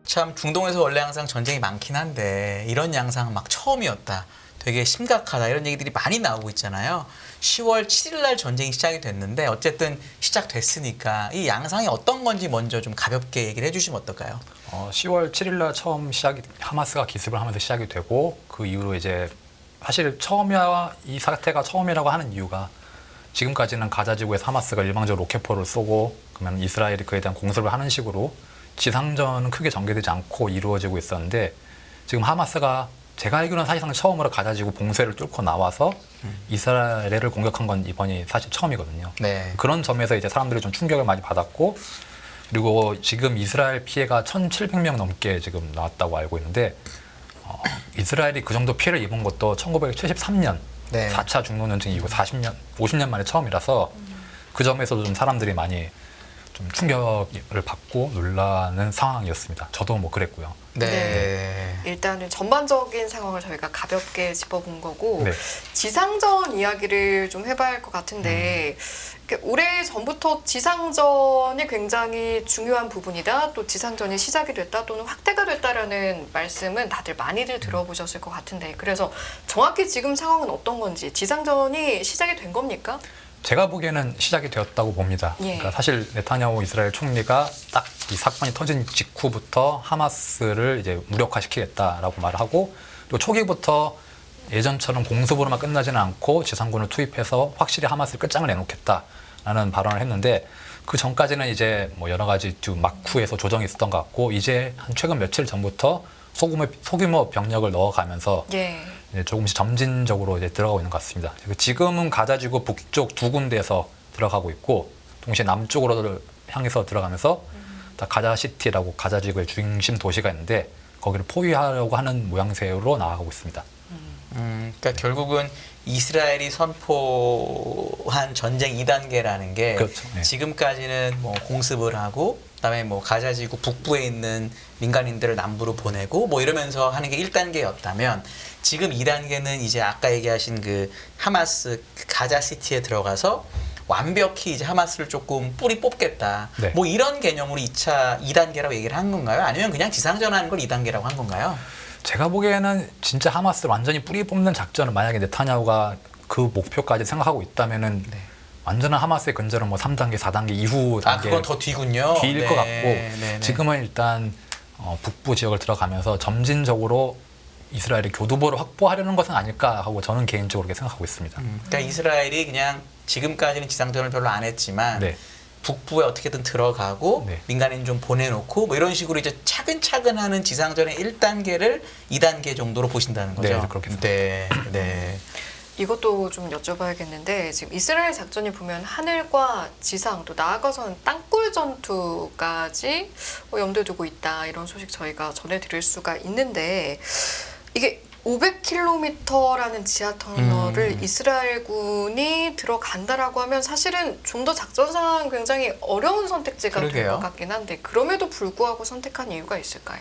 참 중동에서 원래 항상 전쟁이 많긴 한데 이런 양상은 막 처음이었다. 되게 심각하다. 이런 얘기들이 많이 나오고 있잖아요. 10월 7일 날 전쟁이 시작이 됐는데 어쨌든 시작됐으니까 이 양상이 어떤 건지 먼저 좀 가볍게 얘기를 해주시면 어떨까요? 10월 7일 날 처음 하마스가 기습을 하면서 시작이 되고 그 이후로 이제 사실 이 사태가 처음이라고 하는 이유가 지금까지는 가자 지구에서 하마스가 일방적으로 로켓포를 쏘고 그러면 이스라엘이 그에 대한 공습을 하는 식으로 지상전은 크게 전개되지 않고 이루어지고 있었는데 지금 하마스가 제가 알기로는 사실상 처음으로 가자 지구 봉쇄를 뚫고 나와서 이스라엘을 공격한 건 이번이 사실 처음이거든요. 네. 그런 점에서 이제 사람들이 좀 충격을 많이 받았고 그리고 지금 이스라엘 피해가 1,700명 넘게 지금 나왔다고 알고 있는데 이스라엘이 그 정도 피해를 입은 것도 1973년 네. 4차 중노전쟁 이후 50년 만에 처음이라서 그 점에서도 좀 사람들이 많이 좀 충격을 받고 놀라는 상황이었습니다. 저도 뭐 그랬고요. 네. 일단은 전반적인 상황을 저희가 가볍게 짚어본 거고 네. 지상전 이야기를 좀 해봐야 할 것 같은데 오래 전부터 지상전이 굉장히 중요한 부분이다. 또 지상전이 시작이 됐다 또는 확대가 됐다라는 말씀은 다들 많이들 들어보셨을 것 같은데 그래서 정확히 지금 상황은 어떤 건지 지상전이 시작이 된 겁니까? 제가 보기에는 시작이 되었다고 봅니다. 예. 그러니까 사실 네타냐후 이스라엘 총리가 딱 이 사건이 터진 직후부터 하마스를 이제 무력화시키겠다라고 말을 하고 또 초기부터 예전처럼 공습으로만 끝나지는 않고 지상군을 투입해서 확실히 하마스를 끝장을 내놓겠다라는 발언을 했는데 그 전까지는 이제 뭐 여러 가지 막후에서 조정이 있었던 것 같고 이제 한 최근 며칠 전부터 소규모 병력을 넣어가면서 예. 이제 조금씩 점진적으로 이제 들어가고 있는 것 같습니다. 지금은 가자지구 북쪽 2군데에서 들어가고 있고 동시에 남쪽으로 향해서 들어가면서 다 가자시티라고 가자지구의 중심 도시가 있는데 거기를 포위하려고 하는 모양새로 나아가고 있습니다. 그러니까 결국은 이스라엘이 선포한 전쟁 2단계라는 게 그렇죠. 네. 지금까지는 뭐 공습을 하고 그다음에 뭐 가자지구 북부에 있는 민간인들을 남부로 보내고 뭐 이러면서 하는 게 1단계였다면 지금 2단계는 이제 아까 얘기하신 그 하마스 가자시티에 들어가서 완벽히 이제 하마스를 조금 뿌리 뽑겠다. 네. 뭐 이런 개념으로 2단계라고 얘기를 한 건가요? 아니면 그냥 지상전하는 걸 2단계라고 한 건가요? 제가 보기에는 진짜 하마스를 완전히 뿌리 뽑는 작전을 만약에 네타냐후가 그 목표까지 생각하고 있다면은 네. 완전한 하마스의 근절은 뭐 3단계, 4단계 이후 단계 그건 더 뒤군요. 뒤일 네. 것 같고 네. 지금은 일단 북부 지역을 들어가면서 점진적으로 이스라엘이 교두보를 확보하려는 것은 아닐까 하고 저는 개인적으로 그렇게 생각하고 있습니다. 그러니까 이스라엘이 그냥 지금까지는 지상전을 별로 안 했지만 네. 북부에 어떻게든 들어가고 네. 민간인 좀 보내놓고 뭐 이런 식으로 이제 차근차근 하는 지상전의 1단계를 2단계 정도로 보신다는 거죠. 네, 그렇게 네, 네. 이것도 좀 여쭤봐야겠는데 지금 이스라엘 작전이 보면 하늘과 지상 또 나아가서는 땅굴 전투까지 염두에 두고 있다 이런 소식 저희가 전해드릴 수가 있는데 이게 500km라는 지하 터널을 이스라엘군이 들어간다라고 하면 사실은 좀 더 작전상 굉장히 어려운 선택지가 될 그러게요. 것 같긴 한데 그럼에도 불구하고 선택한 이유가 있을까요?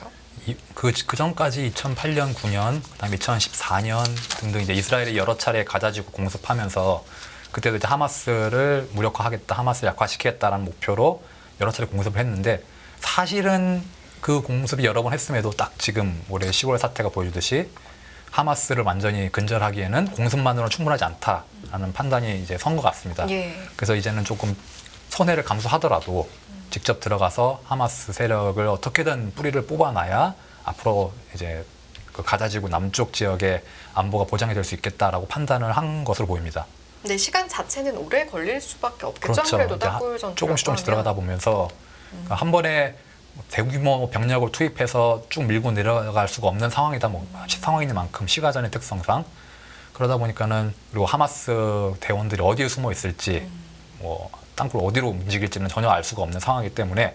그 전까지 2008년, 9년, 그다음에 2014년 등등 이제 이스라엘이 여러 차례 가자지구 공습하면서 그때도 이제 하마스를 무력화하겠다, 하마스를 약화시키겠다라는 목표로 여러 차례 공습을 했는데 사실은 그 공습이 여러 번 했음에도 딱 지금 올해 10월 사태가 보여주듯이 하마스를 완전히 근절하기에는 공습만으로는 충분하지 않다라는 판단이 이제 선 것 같습니다. 예. 그래서 이제는 조금 손해를 감수하더라도 직접 들어가서 하마스 세력을 어떻게든 뿌리를 뽑아놔야 앞으로 이제 그 가자지구 남쪽 지역의 안보가 보장이 될 수 있겠다라고 판단을 한 것으로 보입니다. 근데 시간 자체는 오래 걸릴 수밖에 없겠죠. 그렇죠. 아무래도 이제 땅굴 전투 조금씩 들어가다 보면서 한 번에 대규모 병력을 투입해서 쭉 밀고 내려갈 수가 없는 상황이다. 뭐 상황인 만큼 시가전의 특성상 그러다 보니까는 그리고 하마스 대원들이 어디에 숨어 있을지 뭐 땅굴 어디로 움직일지는 전혀 알 수가 없는 상황이기 때문에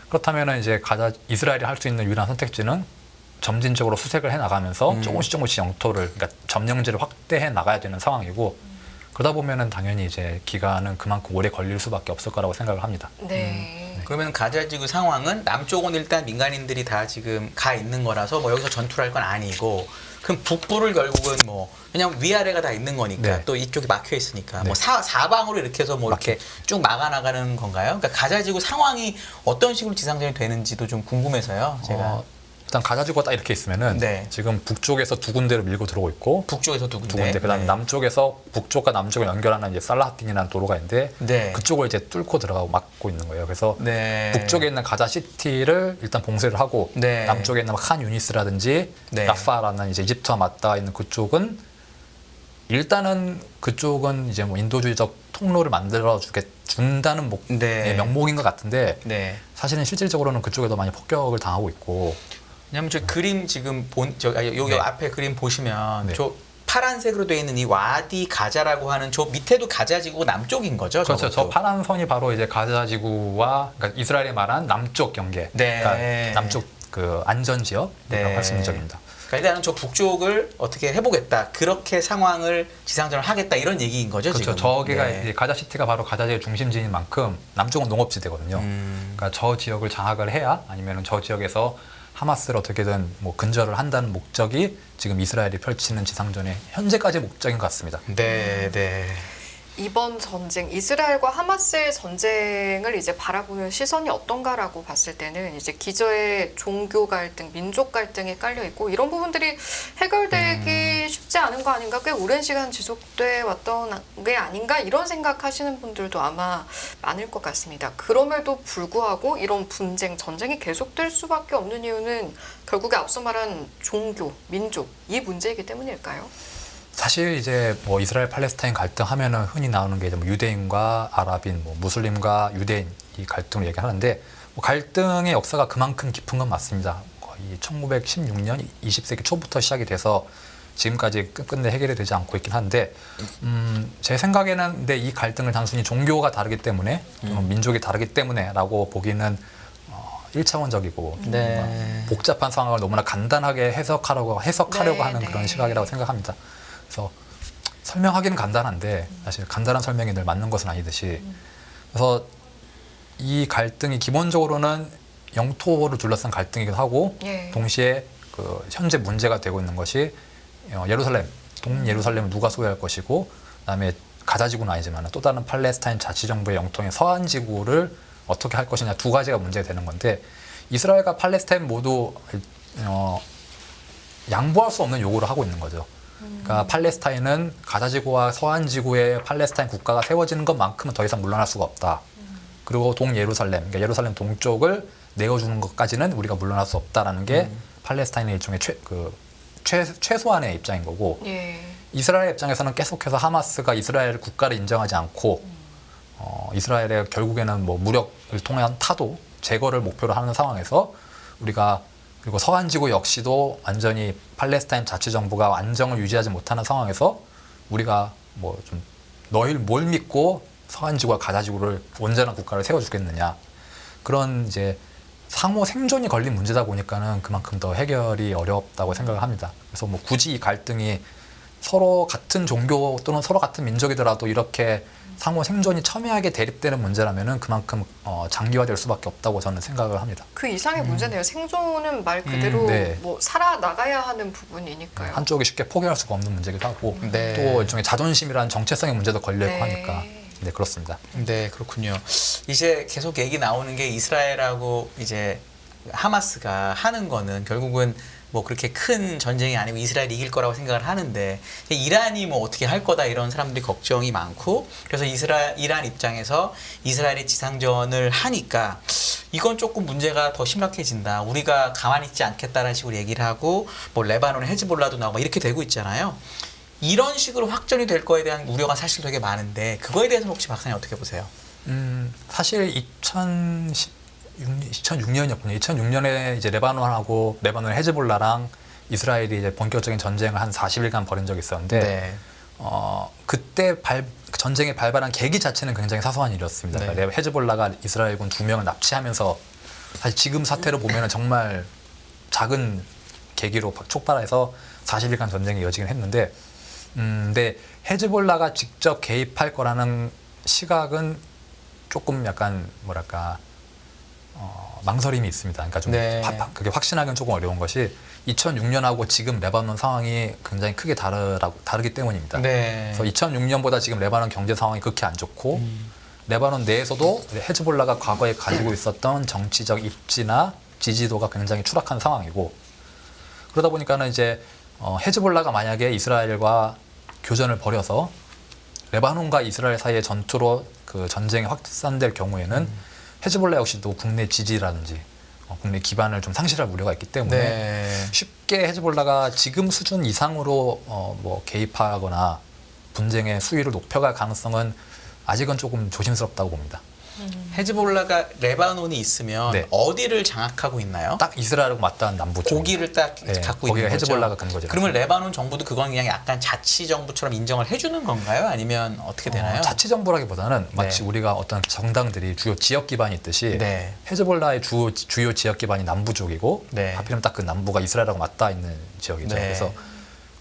그렇다면은 이제 이스라엘이 할 수 있는 유일한 선택지는 점진적으로 수색을 해 나가면서 조금씩 영토를 그러니까 점령지를 확대해 나가야 되는 상황이고 그러다 보면은 당연히 이제 기간은 그만큼 오래 걸릴 수밖에 없을 거라고 생각을 합니다. 네. 그러면 가자지구 상황은 남쪽은 일단 민간인들이 다 지금 가 있는 거라서 뭐 여기서 전투를 할 건 아니고 그럼 북부를 결국은 뭐 그냥 위아래가 다 있는 거니까 네. 또 이쪽이 막혀 있으니까 네. 뭐 사방으로 이렇게 해서 뭐 이렇게 쭉 막아 나가는 건가요? 그러니까 가자지구 상황이 어떤 식으로 지상전이 되는지도 좀 궁금해서요. 제가 일단 가자지구가 딱 이렇게 있으면은 네. 지금 북쪽에서 두 군데로 밀고 들어오고 있고 북쪽에서 두 두 군데 그다음 네. 남쪽에서 북쪽과 남쪽을 연결하는 이제 살라하딘이라는 도로가 있는데 네. 그쪽을 이제 뚫고 들어가고 막고 있는 거예요. 그래서 네. 북쪽에 있는 가자 시티를 일단 봉쇄를 하고 네. 남쪽에 있는 칸 유니스라든지 네. 라파라는 이제 이집트와 맞닿아 있는 그쪽은 일단은 그쪽은 이제 뭐 인도주의적 통로를 만들어 준다는 네. 명목인 것 같은데 네. 사실은 실질적으로는 그쪽에도 많이 폭격을 당하고 있고 왜냐면 저 그림 지금 여기 네. 앞에 그림 보시면 네. 저 파란색으로 되어 있는 이 와디 가자라고 하는 저 밑에도 가자지구 남쪽인 거죠? 그렇죠. 저 저것도? 파란 선이 바로 이제 가자지구와 그러니까 이스라엘이 말한 남쪽 경계, 네. 그러니까 남쪽 그 안전 지역이라고 네. 할 수 있는 지역입니다. 그러니까 일단은 저 북쪽을 어떻게 해보겠다. 그렇게 상황을 지상전을 하겠다 이런 얘기인 거죠 그렇죠. 지금. 저기가 네. 이제 가자 시티가 바로 가자지의 중심지인 만큼 남쪽은 농업지대거든요. 그러니까 저 지역을 장악을 해야 아니면 저 지역에서 하마스를 어떻게든 뭐 근절을 한다는 목적이 지금 이스라엘이 펼치는 지상전의 현재까지 목적인 것 같습니다. 네, 네. 이번 전쟁, 이스라엘과 하마스의 전쟁을 이제 바라보는 시선이 어떤가라고 봤을 때는 이제 기저에 종교 갈등, 민족 갈등이 깔려 있고 이런 부분들이 해결되기 쉽지 않은 거 아닌가, 꽤 오랜 시간 지속돼 왔던 게 아닌가 이런 생각하시는 분들도 아마 많을 것 같습니다. 그럼에도 불구하고 이런 분쟁, 전쟁이 계속될 수밖에 없는 이유는 결국에 앞서 말한 종교, 민족 이 문제이기 때문일까요? 사실 이제 뭐 이스라엘 팔레스타인 갈등 하면은 흔히 나오는 게 이제 뭐 유대인과 아랍인, 뭐 무슬림과 유대인 이 갈등을 얘기하는데 뭐 갈등의 역사가 그만큼 깊은 건 맞습니다. 거의 1916년 20세기 초부터 시작이 돼서 지금까지 끝끝내 해결이 되지 않고 있긴 한데 제 생각에는 근데 이 갈등을 단순히 종교가 다르기 때문에 또는 민족이 다르기 때문에라고 보기는 1차원적이고 네. 복잡한 상황을 너무나 간단하게 해석하려고 네, 하는 네. 그런 시각이라고 생각합니다. 그래서 설명하기는 간단한데 사실 간단한 설명이 늘 맞는 것은 아니듯이 그래서 이 갈등이 기본적으로는 영토를 둘러싼 갈등이기도 하고 예. 동시에 그 현재 문제가 되고 있는 것이 예루살렘, 동예루살렘을 누가 소유할 것이고 그다음에 가자지구는 아니지만 또 다른 팔레스타인 자치정부의 영토인 서한 지구를 어떻게 할 것이냐 두 가지가 문제가 되는 건데 이스라엘과 팔레스타인 모두 양보할 수 없는 요구를 하고 있는 거죠. 그러니까 팔레스타인은 가자지구와 서한지구의 팔레스타인 국가가 세워지는 것만큼은 더 이상 물러날 수가 없다. 그리고 동예루살렘, 그러니까 예루살렘 동쪽을 내어주는 것까지는 우리가 물러날 수 없다라는 게 팔레스타인의 일종의 최소한의 입장인 거고 예. 이스라엘 입장에서는 계속해서 하마스가 이스라엘 국가를 인정하지 않고 이스라엘의 결국에는 뭐 무력을 통한 타도 제거를 목표로 하는 상황에서 우리가 그리고 서한지구 역시도 완전히 팔레스타인 자치정부가 안정을 유지하지 못하는 상황에서 우리가 뭐 좀 너희를 뭘 믿고 서한지구와 가자지구를 온전한 국가를 세워주겠느냐 그런 이제 상호 생존이 걸린 문제다 보니까는 그만큼 더 해결이 어렵다고 생각을 합니다. 그래서 뭐 굳이 이 갈등이 서로 같은 종교 또는 서로 같은 민족이더라도 이렇게 상호 생존이 첨예하게 대립되는 문제라면은 그만큼 장기화될 수밖에 없다고 저는 생각을 합니다. 그 이상의 문제네요. 생존은 말 그대로 네. 뭐 살아나가야 하는 부분이니까요. 한쪽이 쉽게 포기할 수가 없는 문제기도 하고 네. 또 일종의 자존심이라는 정체성의 문제도 걸려 있고 네. 하니까 네 그렇습니다. 네, 그렇군요. 이제 계속 얘기 나오는 게 이스라엘하고 이제 하마스가 하는 거는 결국은 뭐 그렇게 큰 전쟁이 아니고 이스라엘이 이길 거라고 생각을 하는데 이란이 뭐 어떻게 할 거다 이런 사람들이 걱정이 많고 그래서 이란 입장에서 이스라엘이 지상전을 하니까 이건 조금 문제가 더 심각해진다. 우리가 가만히 있지 않겠다라는 식으로 얘기를 하고 뭐 레바논 헤즈볼라도 나오고 이렇게 되고 있잖아요. 이런 식으로 확전이 될 거에 대한 우려가 사실 되게 많은데 그거에 대해서는 혹시 박사님 어떻게 보세요? 사실 2006년이었군요. 2006년에 이제 레바논 헤즈볼라랑 이스라엘이 이제 본격적인 전쟁을 한 40일간 벌인 적이 있었는데 네. 그때 전쟁에 발발한 계기 자체는 굉장히 사소한 일이었습니다. 네. 그러니까 헤즈볼라가 이스라엘군 2명을 납치하면서 사실 지금 사태로 보면은 정말 작은 계기로 촉발해서 40일간 전쟁이 이어지긴 했는데 근데 헤즈볼라가 직접 개입할 거라는 시각은 조금 약간 뭐랄까 망설임이 있습니다. 그러니까 좀 네. 그게 확신하기는 조금 어려운 것이 2006년하고 지금 레바논 상황이 굉장히 크게 다르기 때문입니다. 네. 그래서 2006년보다 지금 레바논 경제 상황이 극히 안 좋고 레바논 내에서도 헤즈볼라가 과거에 가지고 있었던 정치적 입지나 지지도가 굉장히 추락한 상황이고 그러다 보니까는 이제 헤즈볼라가 만약에 이스라엘과 교전을 벌여서 레바논과 이스라엘 사이의 전투로 그 전쟁이 확산될 경우에는 헤즈볼라 역시도 국내 지지라든지 국내 기반을 좀 상실할 우려가 있기 때문에 네. 쉽게 헤즈볼라가 지금 수준 이상으로 뭐 개입하거나 분쟁의 수위를 높여갈 가능성은 아직은 조금 조심스럽다고 봅니다. 헤즈볼라가 레바논이 있으면 네. 어디를 장악하고 있나요? 딱 이스라엘하고 맞닿은 남부 쪽. 고기를 딱 네, 갖고 거기가 있는 거죠. 헤즈볼라가 근거지. 그러면 레바논 정부도 그건 그냥 약간 자치 정부처럼 인정을 해주는 건가요? 아니면 어떻게 되나요? 자치 정부라기보다는 마치 네. 우리가 어떤 정당들이 주요 지역 기반이 있듯이 네. 헤즈볼라의 주요 지역 기반이 남부 쪽이고 네. 하필이면 딱 그 남부가 이스라엘하고 맞닿아 있는 지역이죠. 네. 그래서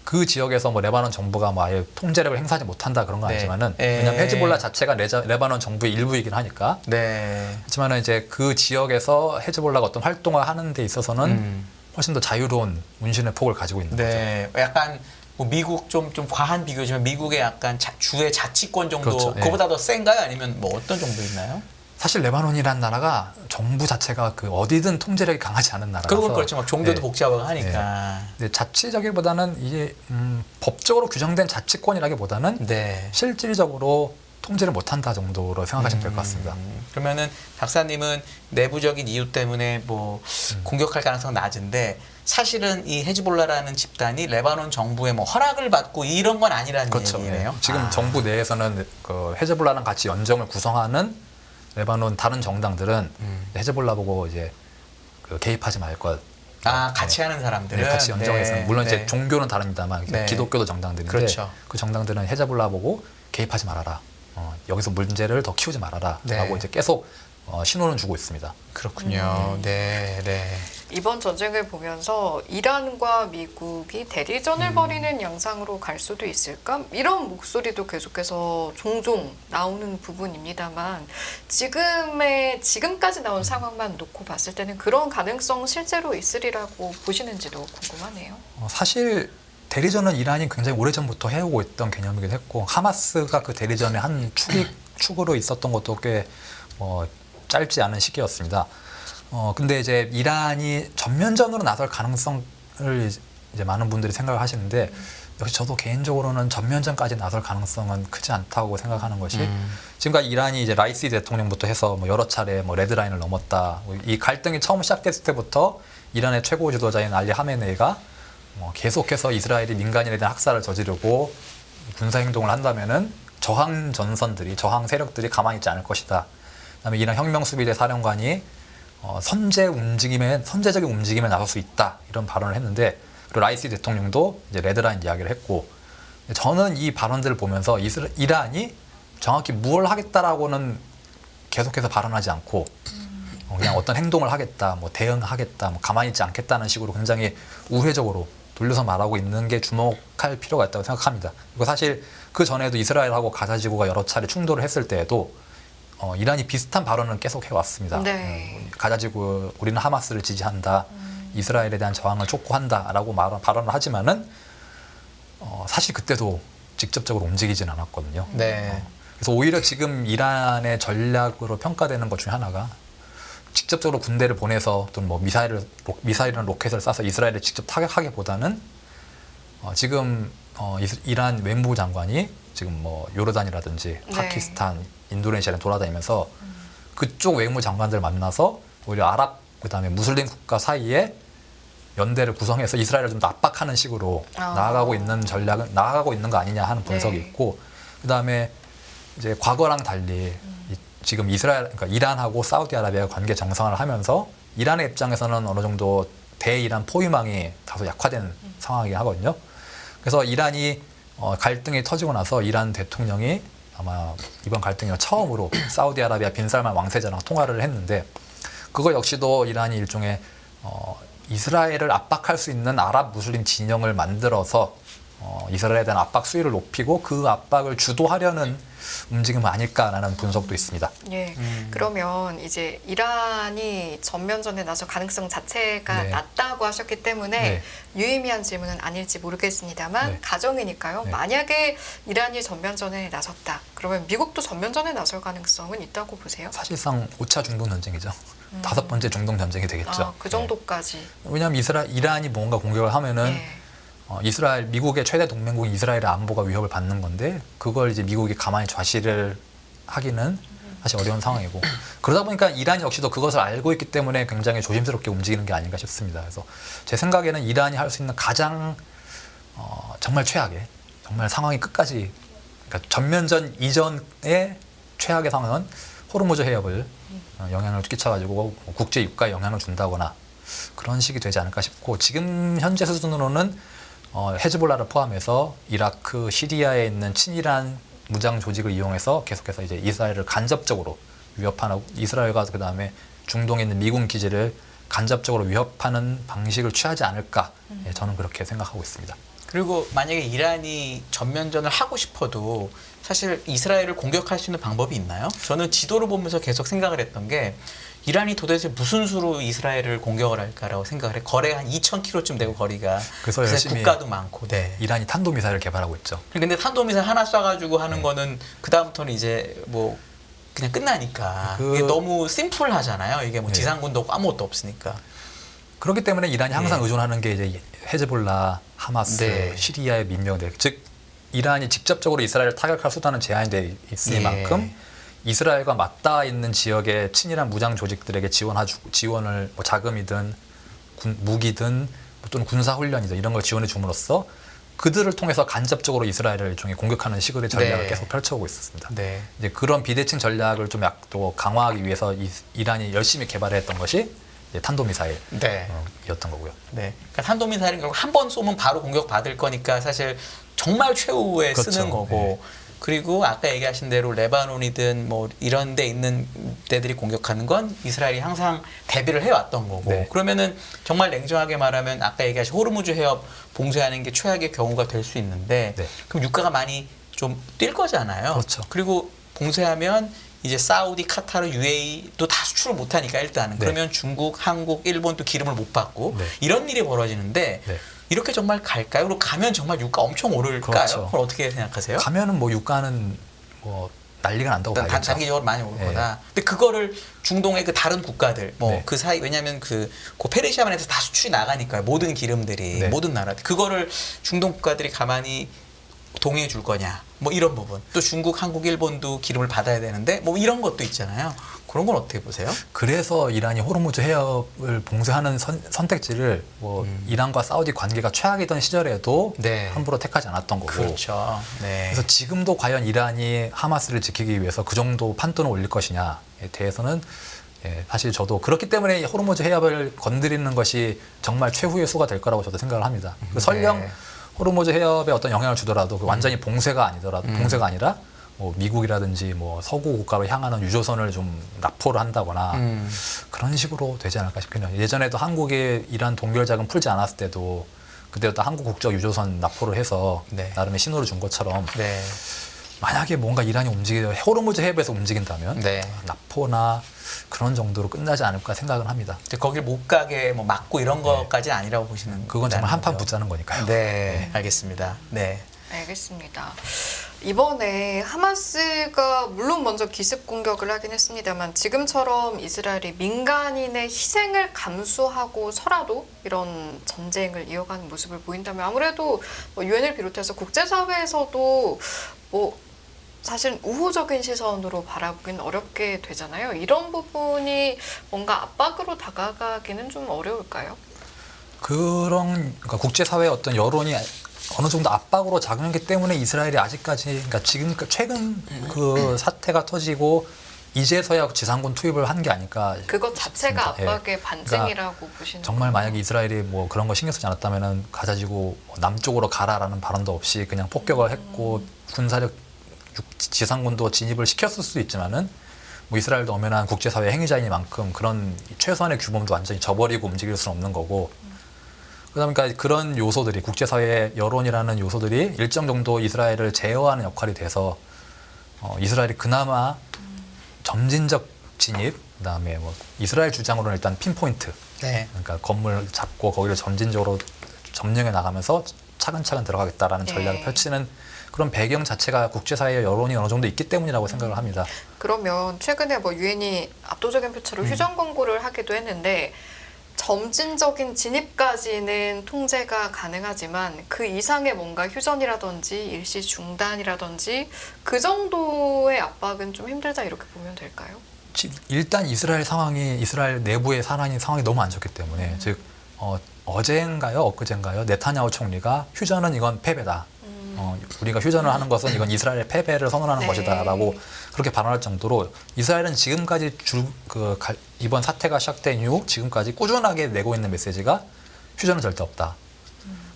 그 지역에서 뭐 레바논 정부가 뭐 아예 통제력을 행사하지 못한다 그런 건 네. 아니지만은 네. 왜냐하면 헤즈볼라 자체가 레바논 정부의 일부이긴 하니까. 네. 하지만은 이제 그 지역에서 헤즈볼라가 어떤 활동을 하는 데 있어서는 훨씬 더 자유로운 운신의 폭을 가지고 있는 거죠. 네. 약간 뭐 미국 좀 과한 비교지만 미국의 약간 주의 자치권 정도 그렇죠. 예. 그보다 더 센가요? 아니면 뭐 어떤 정도 있나요? 사실 레바논이라는 나라가 정부 자체가 그 어디든 통제력이 강하지 않은 나라라서 그건 그렇죠. 막 종교도 네. 복잡하고 하니까. 근데 자치적이보다는 이게 법적으로 규정된 자치권이라기보다는 네. 실질적으로 통제를 못한다 정도로 생각하시면 될 것 같습니다. 그러면은 박사님은 내부적인 이유 때문에 뭐 공격할 가능성은 낮은데 사실은 이 헤즈볼라라는 집단이 레바논 정부의 뭐 허락을 받고 이런 건 아니라는 그렇죠. 얘기네요. 지금 정부 내에서는 그 헤즈볼라랑 같이 연정을 구성하는 레바논 다른 정당들은 헤즈볼라 보고 이제 그 개입하지 말 것. 같이 하는 사람들은 네, 같이 연정해서 네. 물론 네. 이제 종교는 다릅니다만 네. 기독교도 정당들인데 그렇죠. 그 정당들은 헤즈볼라 보고 개입하지 말아라. 여기서 문제를 더 키우지 말아라라고 네. 이제 계속 신호는 주고 있습니다. 그렇군요. 네, 네. 이번 전쟁을 보면서 이란과 미국이 대리전을 벌이는 양상으로 갈 수도 있을까? 이런 목소리도 계속해서 종종 나오는 부분입니다만 지금까지 나온 상황만 놓고 봤을 때는 그런 가능성 실제로 있으리라고 보시는지도 궁금하네요. 사실 대리전은 이란이 굉장히 오래전부터 해오고 있던 개념이긴 했고 하마스가 그 대리전의 한 축으로 있었던 것도 꽤 짧지 않은 시기였습니다. 근데 이제 이란이 전면전으로 나설 가능성을 이제 많은 분들이 생각을 하시는데 역시 저도 개인적으로는 전면전까지 나설 가능성은 크지 않다고 생각하는 것이 지금까지 이란이 이제 라이시 대통령부터 해서 뭐 여러 차례 뭐 레드라인을 넘었다. 이 갈등이 처음 시작됐을 때부터 이란의 최고 지도자인 알리 하메네이가 계속해서 이스라엘이 민간인에 대한 학살을 저지르고 군사 행동을 한다면은 저항 전선들이 저항 세력들이 가만히 있지 않을 것이다. 그다음에 이란 혁명수비대 사령관이 선제적인 움직임에 나설 수 있다 이런 발언을 했는데 그리고 라이시 대통령도 이제 레드라인 이야기를 했고 저는 이 발언들을 보면서 이란이 정확히 무엇을 하겠다라고는 계속해서 발언하지 않고 그냥 어떤 행동을 하겠다, 뭐 대응하겠다, 뭐 가만히 있지 않겠다는 식으로 굉장히 우회적으로 돌려서 말하고 있는 게 주목할 필요가 있다고 생각합니다. 그리고 사실 그 전에도 이스라엘하고 가자지구가 여러 차례 충돌을 했을 때에도 이란이 비슷한 발언을 계속 해왔습니다. 네. 가자지구 우리는 하마스를 지지한다, 이스라엘에 대한 저항을 촉구한다라고 발언을 하지만은 사실 그때도 직접적으로 움직이진 않았거든요. 네. 그래서 오히려 지금 이란의 전략으로 평가되는 것 중에 하나가 직접적으로 군대를 보내서 또는 뭐 미사일이나 로켓을 쏴서 이스라엘을 직접 타격하기보다는 지금 이란 외무부 장관이 지금 뭐 요르단이라든지 네. 파키스탄, 인도네시아를 돌아다니면서 그쪽 외무 장관들 만나서 오히려 아랍 그다음에 무슬림 국가 사이에 연대를 구성해서 이스라엘을 좀 더 압박하는 식으로 나아가고 있는 거 아니냐 하는 분석이 네. 있고 그다음에 이제 과거랑 달리 지금 그러니까 이란하고 사우디아라비아가 관계 정상화를 하면서 이란의 입장에서는 어느 정도 대이란 포위망이 다소 약화된 상황이긴 하거든요. 그래서 이란이 갈등이 터지고 나서 이란 대통령이 아마 이번 갈등이 처음으로 사우디아라비아 빈살만 왕세자랑 통화를 했는데 그거 역시도 이란이 일종의 이스라엘을 압박할 수 있는 아랍 무슬림 진영을 만들어서 이스라엘에 대한 압박 수위를 높이고 그 압박을 주도하려는 움직임 아닐까라는 분석도 있습니다. 예. 그러면 이제 이란이 전면전에 나설 가능성 자체가 네. 낮다고 하셨기 때문에 네. 유의미한 질문은 아닐지 모르겠습니다만 네. 가정이니까요. 네. 만약에 이란이 전면전에 나섰다. 그러면 미국도 전면전에 나설 가능성은 있다고 보세요? 사실상 5차 중동 전쟁이죠. 5번째 중동 전쟁이 되겠죠. 아, 그 정도까지. 네. 왜냐하면 이란이 뭔가 공격을 하면은 예. 이스라엘 미국의 최대 동맹국인 이스라엘의 안보가 위협을 받는 건데 그걸 이제 미국이 가만히 좌시를 하기는 사실 어려운 상황이고 그러다 보니까 이란 역시도 그것을 알고 있기 때문에 굉장히 조심스럽게 움직이는 게 아닌가 싶습니다. 그래서 제 생각에는 이란이 할 수 있는 가장 정말 최악의 정말 상황이 끝까지 그러니까 전면전 이전의 최악의 상황은 호르무즈 해협을 영향을 끼쳐가지고 국제 유가에 영향을 준다거나 그런 식이 되지 않을까 싶고 지금 현재 수준으로는 헤즈볼라를 포함해서 이라크, 시리아에 있는 친이란 무장 조직을 이용해서 계속해서 이제 이스라엘을 간접적으로 위협하는 이스라엘과 그 다음에 중동에 있는 미군 기지를 간접적으로 위협하는 방식을 취하지 않을까 저는 그렇게 생각하고 있습니다. 그리고 만약에 이란이 전면전을 하고 싶어도 사실 이스라엘을 공격할 수 있는 방법이 있나요? 저는 지도를 보면서 계속 생각을 했던 게 이란이 도대체 무슨 수로 이스라엘을 공격을 할까라고 생각을 해. 거리가 한 2,000km쯤 되고 거리가. 그래서 열심히 국가도 많고. 네. 이란이 탄도미사일을 개발하고 있죠. 근데 탄도미사일 하나 쏴가지고 하는 거는 그 다음부터는 이제 뭐 그냥 끝나니까 이게 너무 심플하잖아요. 이게 뭐 지상군도 없고 아무것도 없으니까. 그렇기 때문에 이란이 항상 의존하는 게 이제 헤즈볼라, 하마스, 네. 시리아의 민병대, 즉 이란이 직접적으로 이스라엘을 타격할 수단은 제한이 돼 있으니만큼 이스라엘과 맞닿아 있는 지역의 친이란 무장 조직들에게 지원을 뭐 자금이든 무기든 또는 군사 훈련이든 이런 걸 지원해 줌으로써 그들을 통해서 간접적으로 이스라엘을 일종의 공격하는 식의 전략을 계속 펼쳐오고 있었습니다. 네. 이제 그런 비대칭 전략을 좀 또 강화하기 위해서 이란이 열심히 개발했던 것이 탄도미사일이었던 네. 거고요. 네. 그러니까 탄도미사일은 결국 한 번 쏘면 바로 공격받을 거니까 사실 정말 최후에 그렇죠. 쓰는 거고 그리고 아까 얘기하신 대로 레바논이든 뭐 이런 데 있는 데들이 공격하는 건 이스라엘이 항상 대비를 해왔던 거고 네. 그러면은 정말 냉정하게 말하면 아까 얘기하신 호르무즈 해협 봉쇄하는 게 최악의 경우가 될 수 있는데 네. 그럼 유가가 많이 좀 뛸 거잖아요. 그렇죠. 그리고 봉쇄하면 이제 사우디, 카타르, UAE도 다 수출을 못하니까 일단은 네. 그러면 중국, 한국, 일본도 기름을 못 받고 네. 이런 일이 벌어지는데 네. 이렇게 정말 갈까요? 그리고 가면 정말 유가 엄청 오를까요? 그렇죠. 그걸 어떻게 생각하세요? 가면은 뭐 유가는 뭐 난리가 난다고 일단 봐야죠. 단기적으로 많이 오를 네. 거다. 근데 그거를 중동의 그 다른 국가들 뭐 네. 그 사이 왜냐하면 그 페르시아만에서 다 수출이 나가니까요. 모든 기름들이 네. 모든 나라 그거를 중동 국가들이 가만히 동의해 줄 거냐 뭐 이런 부분 또 중국, 한국, 일본도 기름을 받아야 되는데 뭐 이런 것도 있잖아요. 그런 건 어떻게 보세요? 그래서 이란이 호르무즈 해협을 봉쇄하는 선택지를 뭐 이란과 사우디 관계가 최악이던 시절에도 네. 함부로 택하지 않았던 거고 그렇죠. 네. 그래서 지금도 과연 이란이 하마스를 지키기 위해서 그 정도 판돈을 올릴 것이냐에 대해서는 사실 저도 그렇기 때문에 호르무즈 해협을 건드리는 것이 정말 최후의 수가 될 거라고 저도 생각을 합니다. 설령 네. 호르무즈 해협에 어떤 영향을 주더라도 그 완전히 봉쇄가 아니라 뭐 미국이라든지 뭐 서구 국가로 향하는 유조선을 좀 납포를 한다거나 그런 식으로 되지 않을까 싶긴 해요. 예전에도 한국이 이란 동결 자금 풀지 않았을 때도 그때도 한국 국적 유조선 납포를 해서 네. 나름의 신호를 준 것처럼 네. 만약에 뭔가 이란이 호르무즈 해협에서 움직인다면 네. 납포나 그런 정도로 끝나지 않을까 생각은 합니다. 근데 거길 못 가게 뭐 막고 이런 것까지 아니라고 보시는 그건 정말 거죠? 한판 붙자는 거니까요. 네, 알겠습니다. 네. 알겠습니다. 이번에 하마스가 물론 먼저 기습 공격을 하긴 했습니다만 지금처럼 이스라엘이 민간인의 희생을 감수하고서라도 이런 전쟁을 이어가는 모습을 보인다면 아무래도 뭐 유엔을 비롯해서 국제사회에서도 뭐 사실 우호적인 시선으로 바라보기는 어렵게 되잖아요. 이런 부분이 뭔가 압박으로 다가가기는 좀 어려울까요? 그러니까 국제사회의 어떤 여론이 어느 정도 압박으로 작용했기 때문에 이스라엘이 아직까지 그러니까 지금 최근 그 사태가 터지고 이제서야 지상군 투입을 한 게 아닐까. 그것 자체가 싶습니다. 압박의 반증이라고 보시는 정말 거예요? 만약에 이스라엘이 뭐 그런 거 신경 쓰지 않았다면은 가자지구 남쪽으로 가라라는 발언도 없이 그냥 폭격을 했고 군사력 지상군도 진입을 시켰을 수도 있지만은 뭐 이스라엘도 엄연한 국제사회 행위자이니만큼 그런 최소한의 규모도 완전히 저버리고 움직일 수는 없는 거고 그러니까 그런 요소들이 국제사회의 여론이라는 요소들이 일정 정도 이스라엘을 제어하는 역할이 돼서 이스라엘이 그나마 점진적 진입, 그다음에 뭐 이스라엘 주장으로는 일단 핀포인트, 네. 그러니까 건물 잡고 거기를 점진적으로 점령해 나가면서 차근차근 들어가겠다라는 전략을 네. 펼치는 그런 배경 자체가 국제사회의 여론이 어느 정도 있기 때문이라고 생각을 합니다. 그러면 최근에 뭐 유엔이 압도적인 표차로 휴전 권고를 하기도 했는데 점진적인 진입까지는 통제가 가능하지만 그 이상의 뭔가 휴전이라든지 일시 중단이라든지 그 정도의 압박은 좀 힘들다 이렇게 보면 될까요? 일단 이스라엘 내부의 상황이 너무 안 좋기 때문에 즉 어제인가요, 엊그제인가요, 네타냐후 총리가 휴전은 이건 패배다. 우리가 휴전을 하는 것은 이건 이스라엘의 패배를 선언하는 네. 것이다라고 그렇게 발언할 정도로 이스라엘은 지금까지 이번 사태가 시작된 이후 지금까지 꾸준하게 내고 있는 메시지가 휴전은 절대 없다.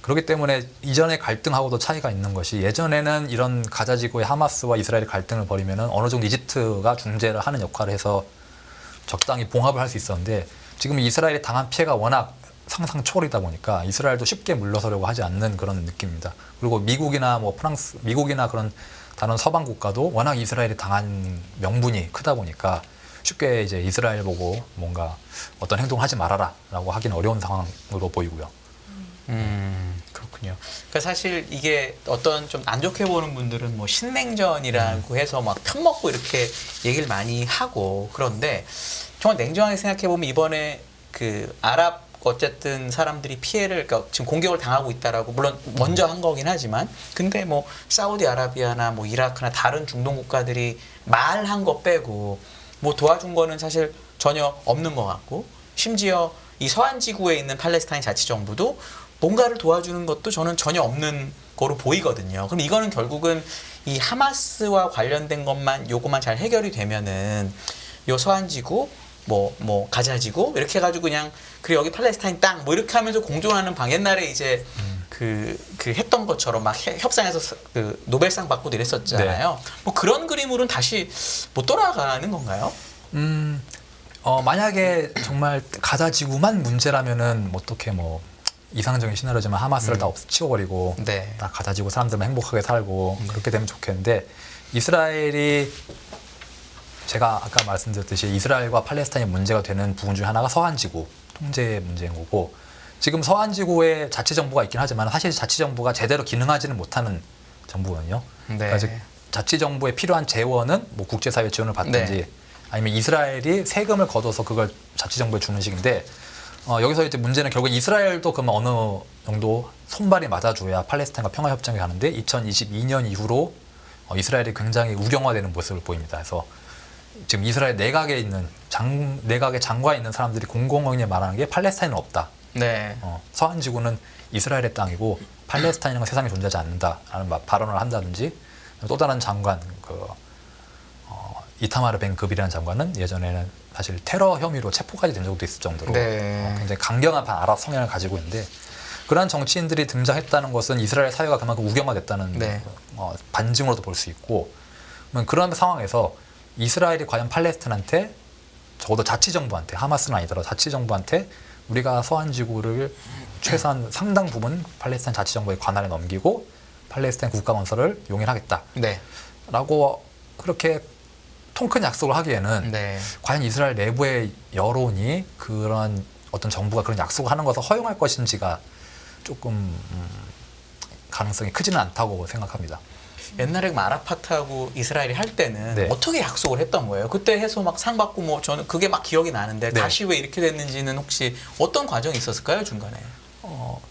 그렇기 때문에 이전의 갈등하고도 차이가 있는 것이 예전에는 이런 가자 지구의 하마스와 이스라엘의 갈등을 벌이면은 어느 정도 이집트가 중재를 하는 역할을 해서 적당히 봉합을 할 수 있었는데 지금 이스라엘이 당한 피해가 워낙 상상 초월이다 보니까 이스라엘도 쉽게 물러서려고 하지 않는 그런 느낌입니다. 그리고 미국이나 뭐 미국이나 그런 다른 서방 국가도 워낙 이스라엘이 당한 명분이 크다 보니까 쉽게 이제 이스라엘 보고 뭔가 어떤 행동을 하지 말아라라고 하기는 어려운 상황으로 보이고요. 그렇군요. 그러니까 사실 이게 어떤 좀 안 좋게 보는 분들은 뭐 신냉전이라고 해서 막 편먹고 이렇게 얘기를 많이 하고 그런데 정말 냉정하게 생각해 보면 이번에 그 아랍 어쨌든 사람들이 피해를 그러니까 지금 공격을 당하고 있다라고 물론 먼저 한 거긴 하지만 근데 뭐 사우디아라비아나 뭐 이라크나 다른 중동 국가들이 말한 거 빼고 뭐 도와준 거는 사실 전혀 없는 것 같고 심지어 이 서한 지구에 있는 팔레스타인 자치정부도 뭔가를 도와주는 것도 저는 전혀 없는 거로 보이거든요. 그럼 이거는 결국은 이 하마스와 관련된 요것만 잘 해결이 되면은 요 서한 지구 뭐 가자 지구 이렇게 해가지고 그냥 그래 여기 팔레스타인 땅 뭐 이렇게 하면서 공존하는 방 옛날에 이제 그 했던 것처럼 막 협상해서 그 노벨상 받고도 이랬었잖아요. 네. 뭐 그런 그림으로는 다시 못 돌아가는 건가요? 만약에 정말 가자 지구만 문제라면은 어떻게 뭐 이상적인 시나리오지만 하마스를 다 치워버리고 네. 다 가자 지구 사람들만 행복하게 살고 그렇게 되면 좋겠는데 이스라엘이 제가 아까 말씀드렸듯이 이스라엘과 팔레스타인이 문제가 되는 부분 중 하나가 서한 지구 통제 문제인 거고 지금 서한 지구에 자치정부가 있긴 하지만 사실 자치정부가 제대로 기능하지는 못하는 정부거든요. 네. 그러니까 즉 자치정부에 필요한 재원은 뭐 국제사회 지원을 받든지 네. 아니면 이스라엘이 세금을 걷어서 그걸 자치정부에 주는 식인데 여기서 이제 문제는 결국 이스라엘도 그러면 어느 정도 손발이 맞아줘야 팔레스타인과 평화협정에 가는데 2022년 이후로 이스라엘이 굉장히 우경화되는 모습을 보입니다. 그래서 지금 이스라엘 내각에 있는 내각의 장관에 있는 사람들이 공공연히 말하는 게 팔레스타인은 없다. 네. 서한 지구는 이스라엘의 땅이고 팔레스타인은 세상에 존재하지 않는다라는 발언을 한다든지 또 다른 장관 이타마르 벤급이라는 장관은 예전에는 사실 테러 혐의로 체포까지 된 적도 있을 정도로 네. 굉장히 강경한 아랍 성향을 가지고 있는데 그러한 정치인들이 등장했다는 것은 이스라엘 사회가 그만큼 우경화됐다는 네. 반증으로도 볼 수 있고 그런 상황에서 이스라엘이 과연 팔레스타인한테 적어도 자치정부한테 하마스는 아니더라도 자치정부한테 우리가 서한 지구를 최소한 상당 부분 팔레스타인 자치정부의 관할에 넘기고 팔레스타인 국가 건설을 용인하겠다. 네. 라고 그렇게 통 큰 약속을 하기에는 네. 과연 이스라엘 내부의 여론이 그런 어떤 정부가 그런 약속을 하는 것을 허용할 것인지가 조금 가능성이 크지는 않다고 생각합니다. 옛날에 아라파트하고 이스라엘이 할 때는 네. 어떻게 약속을 했던 거예요? 그때 해서 막 상 받고 뭐 저는 그게 막 기억이 나는데 네. 다시 왜 이렇게 됐는지는 혹시 어떤 과정이 있었을까요 중간에?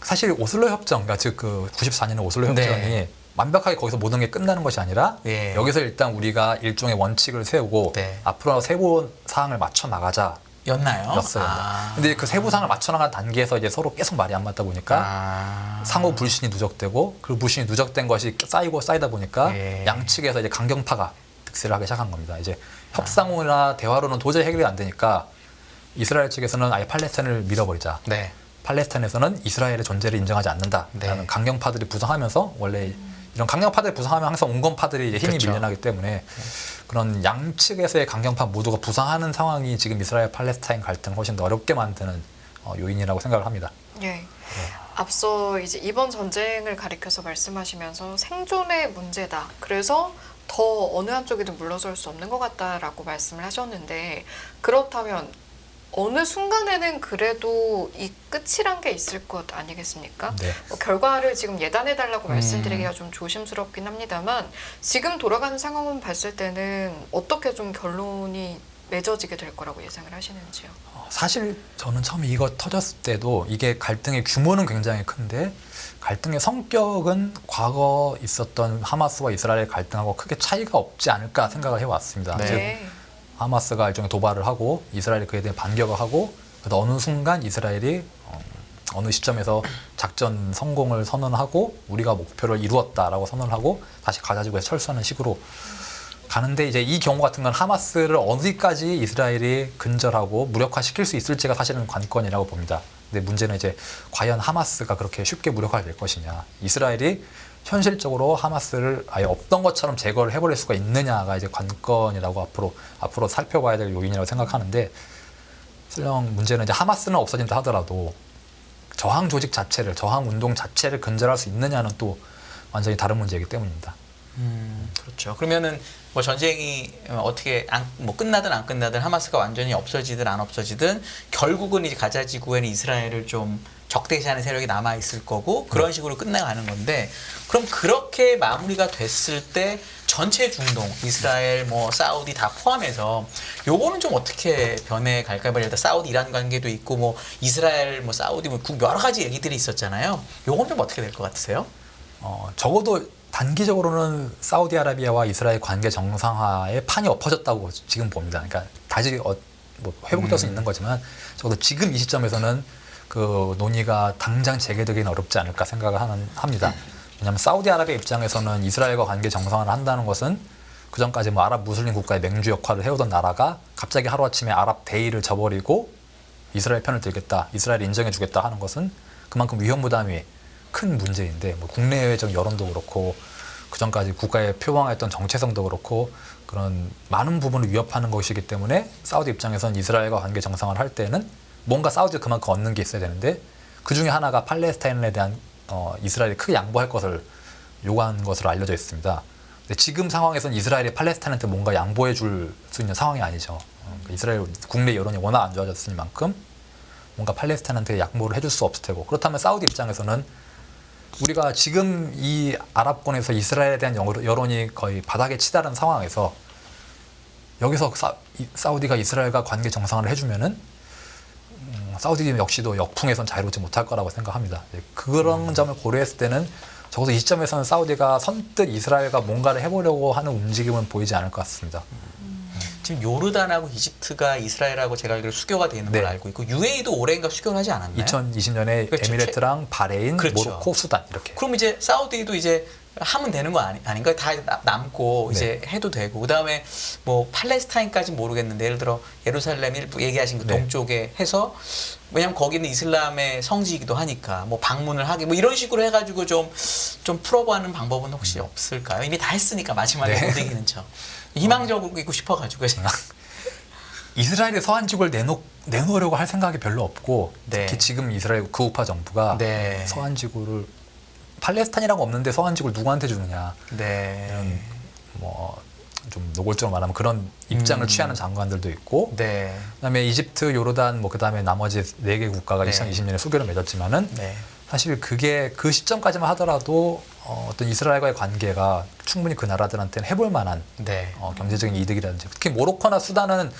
사실 오슬로 협정, 그러니까 즉 그 94년의 오슬로 협정이 네. 완벽하게 거기서 모든 게 끝나는 것이 아니라 예. 여기서 일단 우리가 일종의 원칙을 세우고 네. 앞으로 세부 사항을 맞춰 나가자. 였나요? 였어요. 근데 그 세부 사항을 맞춰 나가는 단계에서 이제 서로 계속 말이 안 맞다 보니까 상호 불신이 누적되고 그 불신이 누적된 것이 쌓이다 보니까 예. 양측에서 이제 강경파가 득세를 하기 시작한 겁니다. 이제 협상이나 대화로는 도저히 해결이 안 되니까 이스라엘 측에서는 아예 팔레스타인을 밀어버리자. 네. 팔레스타인에서는 이스라엘의 존재를 인정하지 않는다라는 네. 강경파들이 부상하면서 원래 이런 강경파들이 부상하면 항상 온건파들이 이제 힘이 그렇죠. 밀려나기 때문에 그런 양측에서의 강경파 모두가 부상하는 상황이 지금 이스라엘 팔레스타인 갈등을 훨씬 더 어렵게 만드는 요인이라고 생각을 합니다. 예. 앞서 이제 이번 전쟁을 가리켜서 말씀하시면서 생존의 문제다. 그래서 더 어느 한쪽에도 물러설 수 없는 것 같다라고 말씀을 하셨는데, 그렇다면 어느 순간에는 그래도 이 끝이란 게 있을 것 아니겠습니까? 네. 결과를 지금 예단해달라고 말씀드리기가 좀 조심스럽긴 합니다만, 지금 돌아가는 상황을 봤을 때는 어떻게 좀 결론이 맺어지게 될 거라고 예상을 하시는지요? 사실 저는 처음에 이거 터졌을 때도 이게 갈등의 규모는 굉장히 큰데 갈등의 성격은 과거 있었던 하마스와 이스라엘의 갈등하고 크게 차이가 없지 않을까 생각을 해왔습니다. 네. 즉 하마스가 일종의 도발을 하고 이스라엘이 그에 대해 반격을 하고 그래서 어느 순간 이스라엘이 어느 시점에서 작전 성공을 선언하고 우리가 목표를 이루었다라고 선언하고 다시 가자지구에 철수하는 식으로 가는데, 이제 이 경우 같은 건 하마스를 어디까지 이스라엘이 근절하고 무력화시킬 수 있을지가 사실은 관건이라고 봅니다. 근데 문제는 이제 과연 하마스가 그렇게 쉽게 무력화될 것이냐, 이스라엘이 현실적으로 하마스를 아예 없던 것처럼 제거를 해버릴 수가 있느냐가 이제 관건이라고 앞으로 살펴봐야 될 요인이라고 생각하는데, 설령 문제는 이제 하마스는 없어진다 하더라도 저항 조직 자체를, 저항 운동 자체를 근절할 수 있느냐는 또 완전히 다른 문제이기 때문입니다. 그렇죠. 그러면은 뭐 전쟁이 어떻게 뭐 끝나든 안 끝나든 하마스가 완전히 없어지든 안 없어지든 결국은 이제 가자 지구에는 이스라엘을 좀 적대시하는 세력이 남아 있을 거고 그런 식으로 끝나가는 건데, 그럼 그렇게 마무리가 됐을 때 전체 중동, 이스라엘, 뭐 사우디 다 포함해서 요거는 좀 어떻게 변해갈까요? 예를 들어 사우디 이란 관계도 있고 뭐 이스라엘, 뭐 사우디 뭐 여러 가지 얘기들이 있었잖아요. 요건 좀 어떻게 될 것 같으세요? 적어도 단기적으로는 사우디아라비아와 이스라엘 관계 정상화에 판이 엎어졌다고 지금 봅니다. 그러니까 다시 뭐 회복될 수 있는 거지만 적어도 지금 이 시점에서는 그 논의가 당장 재개되기는 어렵지 않을까 생각을 합니다. 왜냐하면 사우디아라비아 입장에서는 이스라엘과 관계 정상화를 한다는 것은 그전까지 뭐 아랍 무슬림 국가의 맹주 역할을 해오던 나라가 갑자기 하루아침에 아랍 대의를 저버리고 이스라엘 편을 들겠다, 이스라엘 인정해주겠다 하는 것은 그만큼 위험 부담이 큰 문제인데, 뭐 국내외적 여론도 그렇고 그전까지 국가에 표방했던 정체성도 그렇고 그런 많은 부분을 위협하는 것이기 때문에 사우디 입장에서는 이스라엘과 관계 정상화를 할 때는 뭔가 사우디가 그만큼 얻는 게 있어야 되는데, 그 중에 하나가 팔레스타인에 대한 이스라엘이 크게 양보할 것을 요구한 것으로 알려져 있습니다. 근데 지금 상황에서는 이스라엘이 팔레스타인한테 뭔가 양보해 줄 수 있는 상황이 아니죠. 이스라엘 국내 여론이 워낙 안 좋아졌으니만큼 뭔가 팔레스타인한테 양보를 해줄 수 없을 테고, 그렇다면 사우디 입장에서는 우리가 지금 이 아랍권에서 이스라엘에 대한 여론이 거의 바닥에 치달은 상황에서 여기서 사우디가 이스라엘과 관계 정상화를 해주면은 사우디 역시도 역풍에선 자유롭지 못할 거라고 생각합니다. 그런 점을 고려했을 때는 적어도 이 시점에서는 사우디가 선뜻 이스라엘과 뭔가를 해보려고 하는 움직임은 보이지 않을 것 같습니다. 지금 요르단하고 이집트가 이스라엘하고 제가 알기로 수교가 되는 걸 네. 알고 있고 UAE도 올해인가 수교를 하지 않았나요? 2020년에 그렇죠. 에미레트랑 바레인, 그렇죠. 모로코, 수단 이렇게. 그럼 이제 사우디도 이제 하면 되는 거 아닌가요? 다 남고 네. 이제 해도 되고, 그다음에 뭐 팔레스타인까지 모르겠는데 예를 들어 예루살렘 일부 얘기하신 그 네. 동쪽에 해서, 왜냐면 거기는 이슬람의 성지이기도 하니까 뭐 방문을 하게 뭐 이런 식으로 해가지고 좀 풀어보는 방법은 혹시 없을까요? 이미 다 했으니까 마지막에 네. 못 이기는 척. 희망적으로 있고 싶어가지고 제가. 이스라엘이 서한 지구를 내놓으려고 할 생각이 별로 없고, 네. 특히 지금 이스라엘 극우파 정부가 네. 서한 지구를, 팔레스타인이라고 없는데 서한 지구를 누구한테 주느냐, 네. 이런 뭐 좀 노골적으로 말하면 그런 입장을 취하는 장관들도 있고, 네. 그다음에 이집트, 요르단, 뭐 그다음에 나머지 4개 국가가 네. 2020년에 수교를 맺었지만은 네. 사실 그게 그 시점까지만 하더라도 어떤 이스라엘과의 관계가 충분히 그 나라들한테는 해볼 만한 네. 경제적인 이득이라든지, 특히 모로코나 수단은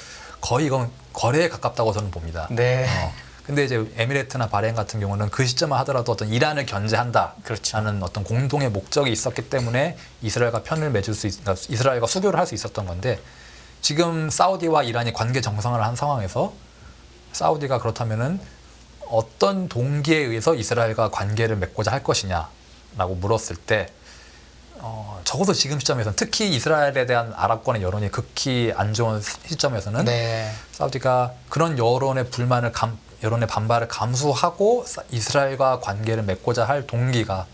거의 이건 거래에 가깝다고 저는 봅니다. 네. 근데 이제 에미레트나 바레인 같은 경우는 그 시점만 하더라도 어떤 이란을 견제한다 그렇죠. 하는 어떤 공동의 목적이 있었기 때문에 이스라엘과 편을 맺을 수 이스라엘과 수교를 할 수 있었던 건데, 지금 사우디와 이란이 관계 정상화를 한 상황에서 사우디가 그렇다면은 어떤 동기에 의해서 이스라엘과 관계를 맺고자 할 것이냐라고 물었을 때, 적어도 지금 시점에서는, 특히 이스라엘에 대한 아랍권의 여론이 극히 안 좋은 시점에서는 네. 사우디가 그런 여론의 여론의 반발을 감수하고 이스라엘과 관계를 맺고자 할 동기가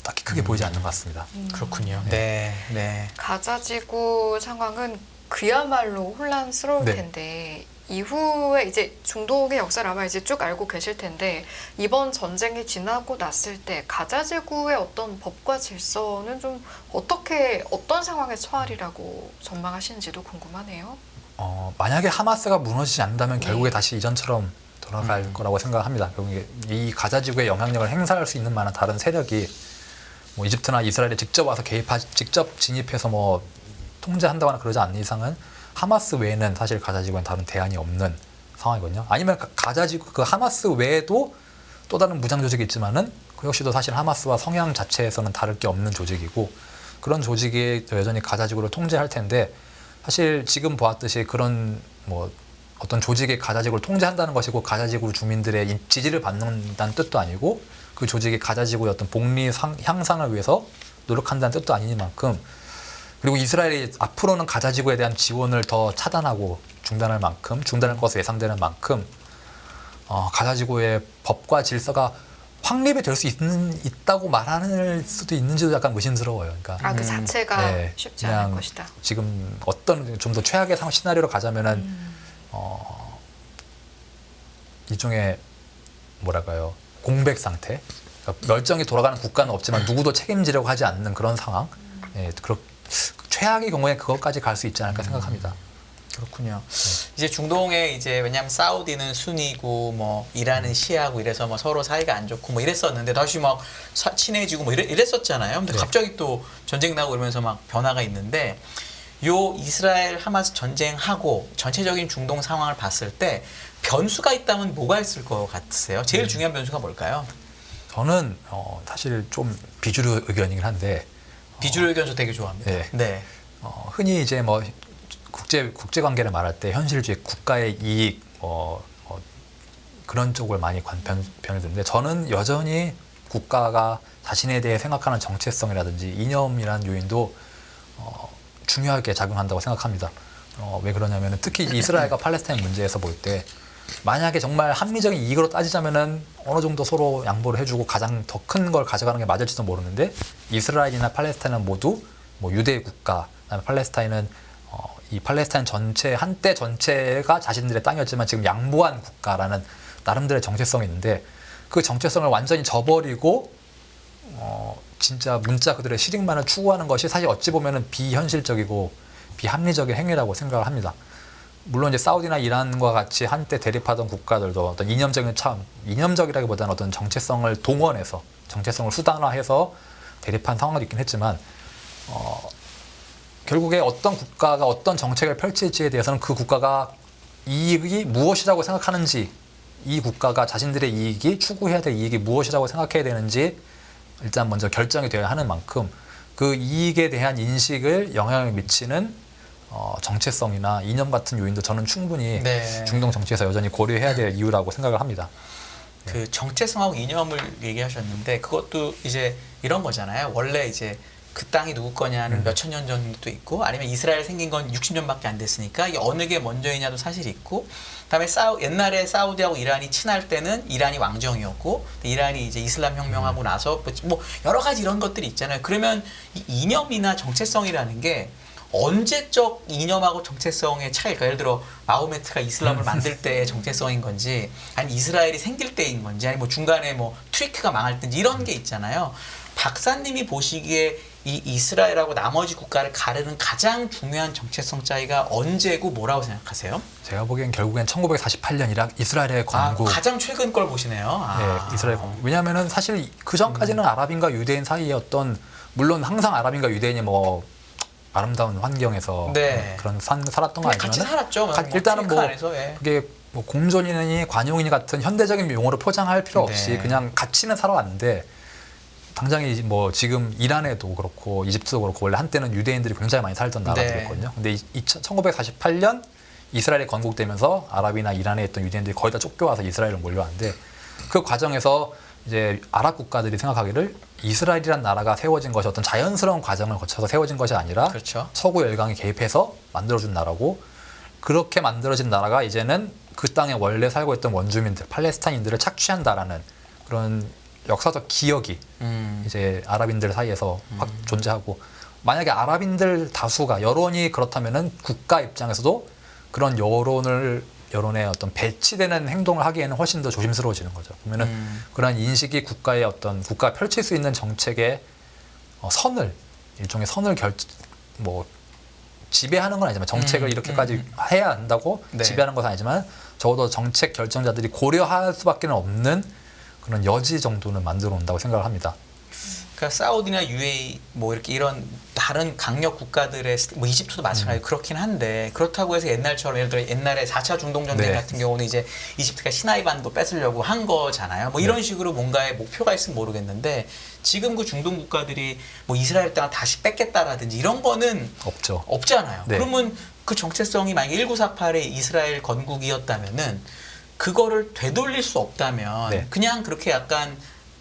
딱히 크게 보이지 않는 것 같습니다. 그렇군요. 네. 네. 가자지구 상황은 그야말로 혼란스러울 네. 텐데, 이후에 이제 중동의 역사를 아마 이제 쭉 알고 계실 텐데 이번 전쟁이 지나고 났을 때 가자 지구의 어떤 법과 질서는 좀 어떤 상황에 처하리라고 전망하시는지도 궁금하네요. 만약에 하마스가 무너지지 않는다면 결국에 다시 이전처럼 돌아갈 거라고 생각합니다. 결국에 이 가자 지구의 영향력을 행사할 수 있는 만한 다른 세력이 뭐 이집트나 이스라엘에 직접 와서 직접 진입해서 뭐 통제한다거나 그러지 않는 이상은 하마스 외에는 사실 가자 지구엔 다른 대안이 없는 상황이거든요. 아니면 가자 지구 그 하마스 외에도 또 다른 무장 조직이 있지만은 그 역시도 사실 하마스와 성향 자체에서는 다를 게 없는 조직이고 그런 조직이 여전히 가자 지구를 통제할 텐데 사실 지금 보았듯이 그런 뭐 어떤 조직이 가자 지구를 통제한다는 것이고 가자 지구 주민들의 지지를 받는다는 뜻도 아니고 그 조직이 가자 지구의 어떤 복리 향상을 위해서 노력한다는 뜻도 아니니만큼 그리고 이스라엘이 앞으로는 가자 지구에 대한 지원을 더 차단하고 중단할 것으로 예상되는 만큼 가자 지구의 법과 질서가 확립이 될 수 있다고 말할 수도 있는지도 약간 의심스러워요. 그러니까 그 자체가 네, 쉽지 않을 그냥 것이다. 지금 어떤 좀 더 최악의 시나리오로 가자면은 일종의 뭐랄까요 공백 상태, 그러니까 멸종이 돌아가는 국가는 없지만 누구도 책임지려고 하지 않는 그런 상황. 최악의 경우에 그것까지 갈 수 있지 않을까 생각합니다. 그렇군요. 이제 중동에 이제 왜냐하면 사우디는 순이고 뭐 이란은 시아고 이래서 뭐 서로 사이가 안 좋고 뭐 이랬었는데 다시 막 친해지고 뭐 이랬었잖아요. 근데 갑자기 또 전쟁 나고 이러면서 막 변화가 있는데 요 이스라엘 하마스 전쟁하고 전체적인 중동 상황을 봤을 때 변수가 있다면 뭐가 있을 것 같으세요? 제일 중요한 변수가 뭘까요? 저는 사실 좀 비주류 의견이긴 한데 비주류 의견 저 되게 좋아합니다. 네. 흔히 이제 뭐 국제 관계를 말할 때 현실주의 국가의 이익 그런 쪽을 많이 편을 드는데 저는 여전히 국가가 자신에 대해 생각하는 정체성이라든지 이념이라는 요인도 중요하게 작용한다고 생각합니다. 왜 그러냐면은 특히 이스라엘과 팔레스타인 문제에서 볼 때 만약에 정말 합리적인 이익으로 따지자면은 어느 정도 서로 양보를 해주고 가장 더 큰 걸 가져가는 게 맞을지도 모르는데 이스라엘이나 팔레스타인은 모두 뭐 유대 국가, 그다음에 팔레스타인은 이 팔레스타인 전체 한때 전체가 자신들의 땅이었지만 지금 양보한 국가라는 나름대로의 정체성이 있는데 그 정체성을 완전히 저버리고 진짜 문자 그들의 실익만을 추구하는 것이 사실 어찌 보면은 비현실적이고 비합리적인 행위라고 생각을 합니다. 물론 이제 사우디나 이란과 같이 한때 대립하던 국가들도 어떤 이념적이라기보다는 어떤 정체성을 동원해서 정체성을 수단화해서 대립한 상황도 있긴 했지만 결국에 어떤 국가가 어떤 정책을 펼칠지에 대해서는 그 국가가 이익이 무엇이라고 생각하는지 이 국가가 자신들의 이익이 추구해야 될 이익이 무엇이라고 생각해야 되는지 일단 먼저 결정이 되어야 하는 만큼 그 이익에 대한 인식을 영향을 미치는 정체성이나 이념 같은 요인도 저는 충분히 중동 정치에서 여전히 고려해야 될 이유라고 생각을 합니다. 그 정체성하고 이념을 얘기하셨는데 그것도 이제 이런 거잖아요. 원래 이제 그 땅이 누구 거냐는 몇천 년 전도 있고 아니면 이스라엘 생긴 건 60년밖에 안 됐으니까 이게 어느 게 먼저이냐도 사실 있고 그다음에 옛날에 사우디하고 이란이 친할 때는 이란이 왕정이었고 이란이 이제 이슬람 혁명하고 나서 뭐 여러 가지 이런 것들이 있잖아요. 그러면 이 이념이나 정체성이라는 게 언제적 이념하고 정체성의 차이일까? 예를 들어 마호메트가 이슬람을 만들 때의 정체성인 건지 아니 이스라엘이 생길 때인 건지 아니 뭐 중간에 뭐 트리크가 망할 때인지 이런 게 있잖아요. 박사님이 보시기에 이 이스라엘하고 나머지 국가를 가르는 가장 중요한 정체성 차이가 언제고 뭐라고 생각하세요? 제가 보기엔 결국엔 1948년 이스라엘의 건국. 가장 최근 걸 보시네요. 네, 이스라엘 건국. 왜냐하면은 사실 그 전까지는 아랍인과 유대인 사이였던 물론 항상 아랍인과 유대인이 뭐 아름다운 환경에서 그런 살았던 거 아니지만 같이 살았죠. 일단은 뭐 안에서, 그게 뭐 공존이니 관용이니 같은 현대적인 용어로 포장할 필요 없이 그냥 같이는 살아왔는데 당장에 뭐 지금 이란에도 그렇고 이집트도 그렇고 원래 한때는 유대인들이 굉장히 많이 살던 나라들이었거든요. 근데 1948년 이스라엘이 건국되면서 아랍이나 이란에 있던 유대인들이 거의 다 쫓겨와서 이스라엘로 몰려왔는데 그 과정에서 이제 아랍 국가들이 생각하기를 이스라엘이란 나라가 세워진 것이 어떤 자연스러운 과정을 거쳐서 세워진 것이 아니라 서구 열강이 개입해서 만들어준 나라고 그렇게 만들어진 나라가 이제는 그 땅에 원래 살고 있던 원주민들, 팔레스타인들을 착취한다라는 그런 역사적 기억이 이제 아랍인들 사이에서 확 존재하고 만약에 아랍인들 다수가 여론이 그렇다면은 국가 입장에서도 그런 여론에 어떤 배치되는 행동을 하기에는 훨씬 더 조심스러워지는 거죠. 보면은 그런 인식이 국가의 어떤 국가 펼칠 수 있는 정책의 선을 일종의 선을 뭐 지배하는 건 아니지만 정책을 이렇게까지 해야 한다고 네. 지배하는 것은 아니지만 적어도 정책 결정자들이 고려할 수밖에 없는 그런 여지 정도는 만들어 온다고 생각을 합니다. 그러니까 사우디나 UAE 뭐 이렇게 이런 다른 강력 국가들의 뭐 이집트도 마찬가지 그렇긴 한데 그렇다고 해서 옛날처럼 예를 들어 옛날에 4차 중동 전쟁 네. 같은 경우는 이제 이집트가 시나이 반도 뺏으려고 한 거잖아요. 뭐 이런 식으로 뭔가의 목표가 있으면 모르겠는데 지금 그 중동 국가들이 뭐 이스라엘 땅을 다시 뺏겠다라든지 이런 거는 없죠. 없잖아요. 네. 그러면 그 정체성이 만약에 1948의 이스라엘 건국이었다면은 그거를 되돌릴 수 없다면 네. 그냥 그렇게 약간